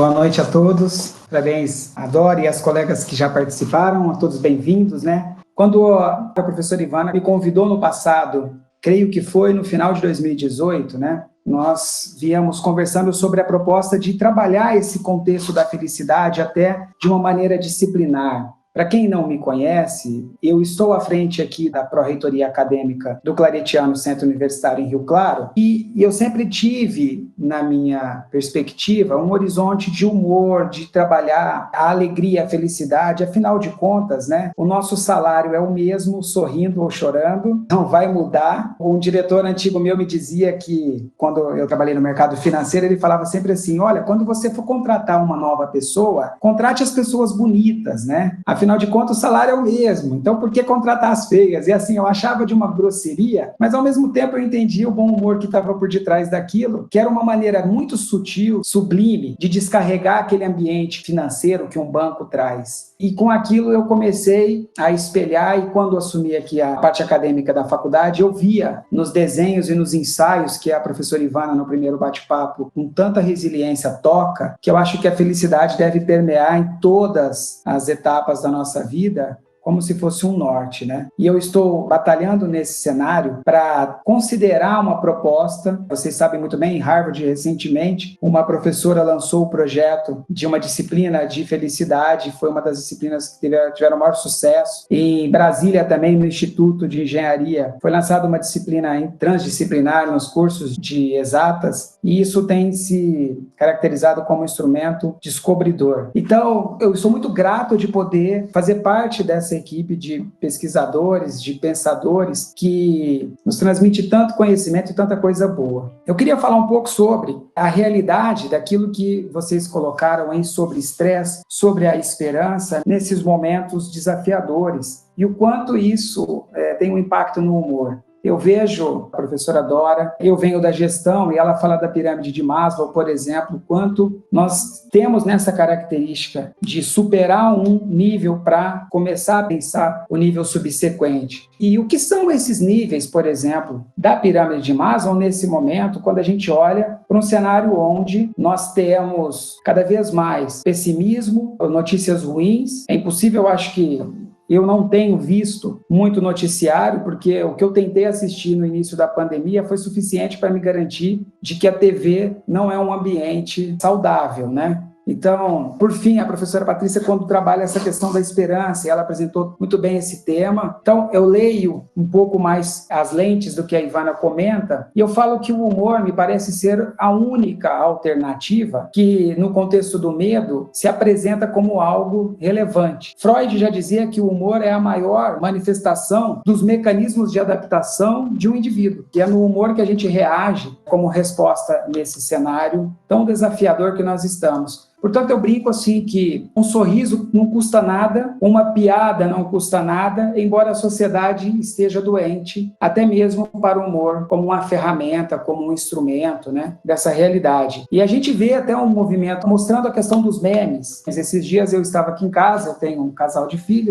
Boa noite a todos. Parabéns a Dora e as colegas que já participaram, a todos bem-vindos, né? Quando a professora Ivana me convidou no passado, creio que foi no final de 2018, né? Nós viemos conversando sobre a proposta de trabalhar esse contexto da felicidade até de uma maneira disciplinar. Para quem não me conhece, eu estou à frente aqui da Pró-Reitoria Acadêmica do Claretiano Centro Universitário em Rio Claro e eu sempre tive, na minha perspectiva, um horizonte de humor, de trabalhar a alegria, a felicidade. Afinal de contas, né, o nosso salário é o mesmo, sorrindo ou chorando, não vai mudar. Um diretor antigo meu me dizia que, quando eu trabalhei no mercado financeiro, ele falava sempre assim, olha, quando você for contratar uma nova pessoa, contrate as pessoas bonitas, né? Afinal de contas, o salário é o mesmo, então por que contratar as feias? E assim, eu achava de uma grosseria, mas ao mesmo tempo eu entendia o bom humor que estava por detrás daquilo, que era uma maneira muito sutil, sublime, de descarregar aquele ambiente financeiro que um banco traz. E com aquilo eu comecei a espelhar, e quando assumi aqui a parte acadêmica da faculdade, eu via nos desenhos e nos ensaios que a professora Ivana, no primeiro bate-papo, com tanta resiliência toca, que eu acho que a felicidade deve permear em todas as etapas da nossa vida, como se fosse um norte, né? E eu estou batalhando nesse cenário para considerar uma proposta. Vocês sabem muito bem, em Harvard, recentemente, uma professora lançou o projeto de uma disciplina de felicidade, foi uma das disciplinas que tiveram maior sucesso. Em Brasília também, no Instituto de Engenharia, foi lançada uma disciplina transdisciplinar nos cursos de exatas, e isso tem se caracterizado como um instrumento descobridor. Então, eu sou muito grato de poder fazer parte dessa equipe de pesquisadores, de pensadores que nos transmite tanto conhecimento e tanta coisa boa. Eu queria falar um pouco sobre a realidade daquilo que vocês colocaram aí sobre estresse, sobre a esperança nesses momentos desafiadores e o quanto isso tem um impacto no humor. Eu vejo a professora Dora, eu venho da gestão e ela fala da pirâmide de Maslow, por exemplo, quanto nós temos nessa característica de superar um nível para começar a pensar o nível subsequente. E o que são esses níveis, por exemplo, da pirâmide de Maslow nesse momento, quando a gente olha para um cenário onde nós temos cada vez mais pessimismo, notícias ruins. É impossível, eu acho que eu não tenho visto muito noticiário, porque o que eu tentei assistir no início da pandemia foi suficiente para me garantir de que a TV não é um ambiente saudável, né? Então, por fim, a professora Patrícia, quando trabalha essa questão da esperança, ela apresentou muito bem esse tema. Então, eu leio um pouco mais as lentes do que a Ivana comenta, e eu falo que o humor me parece ser a única alternativa que, no contexto do medo, se apresenta como algo relevante. Freud já dizia que o humor é a maior manifestação dos mecanismos de adaptação de um indivíduo, que é no humor que a gente reage como resposta nesse cenário tão desafiador que nós estamos. Portanto, eu brinco assim que um sorriso não custa nada, uma piada não custa nada, embora a sociedade esteja doente, até mesmo para o humor, como uma ferramenta, como um instrumento, né, dessa realidade. E a gente vê até um movimento mostrando a questão dos memes. Esses dias eu estava aqui em casa, eu tenho um casal de filho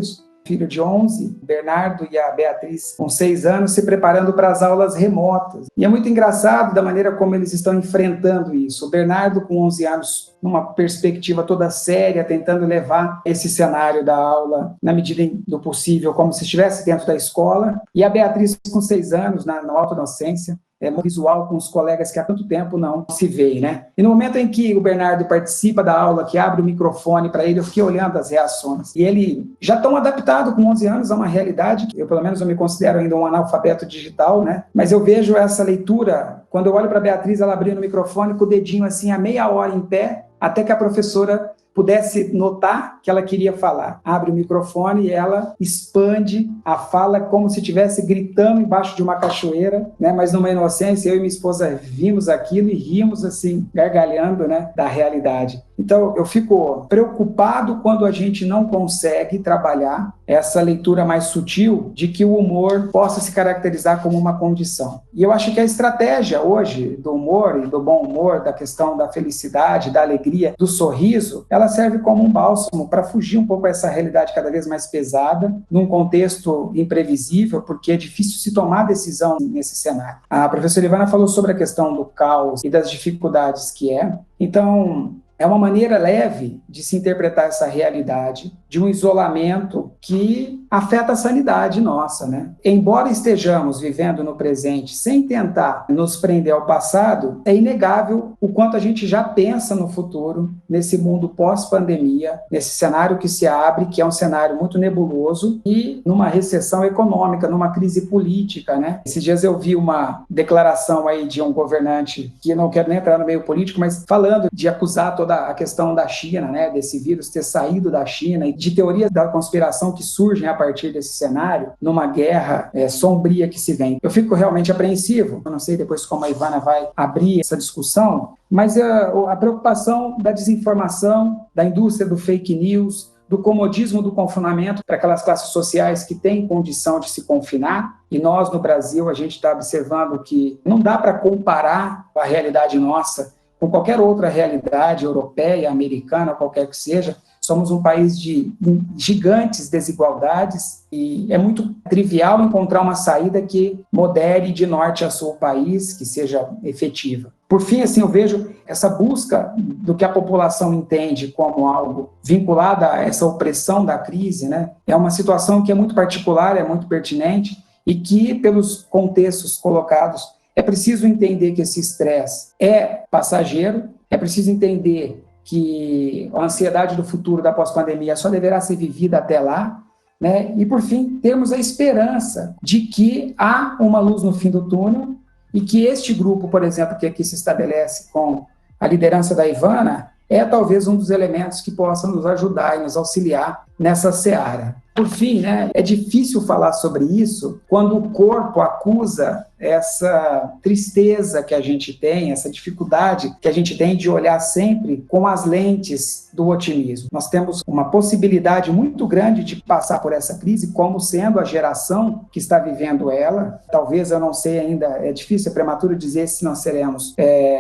de 11, Bernardo e a Beatriz, com 6 anos, se preparando para as aulas remotas. E é muito engraçado da maneira como eles estão enfrentando isso. O Bernardo, com 11 anos, numa perspectiva toda séria, tentando levar esse cenário da aula, na medida do possível, como se estivesse dentro da escola. E a Beatriz, com 6 anos, na autodocência, visual com os colegas que há tanto tempo não se veem, né? E no momento em que o Bernardo participa da aula, que abre o microfone para ele, eu fiquei olhando as reações. E ele já tão adaptado com 11 anos a uma realidade que eu, pelo menos, eu me considero ainda um analfabeto digital, né? Mas eu vejo essa leitura, quando eu olho para a Beatriz, ela abrindo o microfone com o dedinho assim, a meia hora em pé, até que a professora pudesse notar que ela queria falar. Abre o microfone e ela expande a fala como se estivesse gritando embaixo de uma cachoeira, né? Mas numa inocência, eu e minha esposa vimos aquilo e rimos assim, gargalhando, né, da realidade. Então, eu fico preocupado quando a gente não consegue trabalhar essa leitura mais sutil de que o humor possa se caracterizar como uma condição. E eu acho que a estratégia hoje do humor e do bom humor, da questão da felicidade, da alegria, do sorriso, ela serve como um bálsamo para fugir um pouco dessa realidade cada vez mais pesada, num contexto imprevisível, porque é difícil se tomar decisão nesse cenário. A professora Ivana falou sobre a questão do caos e das dificuldades que é. Então, É uma maneira leve de se interpretar essa realidade de um isolamento que afeta a sanidade nossa, né? Embora estejamos vivendo no presente sem tentar nos prender ao passado, é inegável o quanto a gente já pensa no futuro, nesse mundo pós-pandemia, nesse cenário que se abre, que é um cenário muito nebuloso, e numa recessão econômica, numa crise política, né? Esses dias eu vi uma declaração aí de um governante, que eu não quero nem entrar no meio político, mas falando de acusar toda a questão da China, né? Desse vírus ter saído da China, e de teorias da conspiração que surgem a partir desse cenário, numa guerra sombria que se vem. Eu fico realmente apreensivo. Eu não sei depois como a Ivana vai abrir essa discussão, mas a preocupação da desinformação, da indústria do fake news, do comodismo do confinamento para aquelas classes sociais que têm condição de se confinar. E nós, no Brasil, a gente está observando que não dá para comparar a realidade nossa com qualquer outra realidade europeia, americana, qualquer que seja. Somos um país de gigantes desigualdades e é muito trivial encontrar uma saída que modere de norte a sul o país, que seja efetiva. Por fim, assim, eu vejo essa busca do que a população entende como algo vinculado a essa opressão da crise, né? É uma situação que é muito particular, é muito pertinente e que, pelos contextos colocados, é preciso entender que esse estresse é passageiro, é preciso entender que a ansiedade do futuro da pós-pandemia só deverá ser vivida até lá, né? E, por fim, temos a esperança de que há uma luz no fim do túnel e que este grupo, por exemplo, que aqui se estabelece com a liderança da Ivana, é talvez um dos elementos que possa nos ajudar e nos auxiliar nessa seara. Por fim, né, é difícil falar sobre isso quando o corpo acusa essa tristeza que a gente tem, essa dificuldade que a gente tem de olhar sempre com as lentes do otimismo. Nós temos uma possibilidade muito grande de passar por essa crise como sendo a geração que está vivendo ela. Talvez, eu não sei ainda, é difícil, é prematuro dizer se nós seremos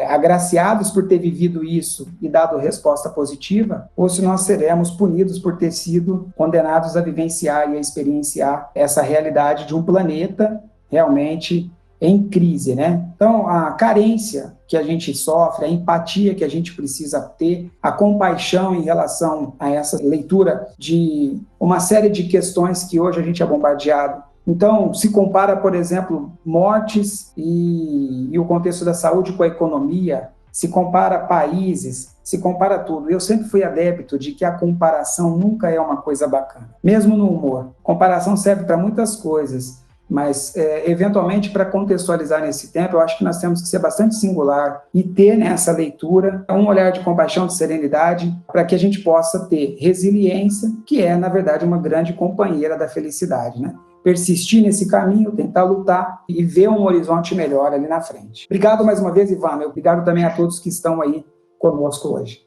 agraciados por ter vivido isso e dado resposta positiva, ou se nós seremos punidos por ter sido condenados a vivenciar e a experienciar essa realidade de um planeta realmente em crise, né? Então, a carência que a gente sofre, a empatia que a gente precisa ter, a compaixão em relação a essa leitura de uma série de questões que hoje a gente é bombardeado. Então, se compara, por exemplo, mortes e o contexto da saúde com a economia, se compara países, se compara tudo. Eu sempre fui adepto de que a comparação nunca é uma coisa bacana, mesmo no humor. Comparação serve para muitas coisas, mas, eventualmente, para contextualizar nesse tempo, eu acho que nós temos que ser bastante singular e ter nessa leitura um olhar de compaixão, de serenidade, para que a gente possa ter resiliência, que é, na verdade, uma grande companheira da felicidade, né? Persistir nesse caminho, tentar lutar e ver um horizonte melhor ali na frente. Obrigado mais uma vez, Ivana. Obrigado também a todos que estão aí conosco hoje.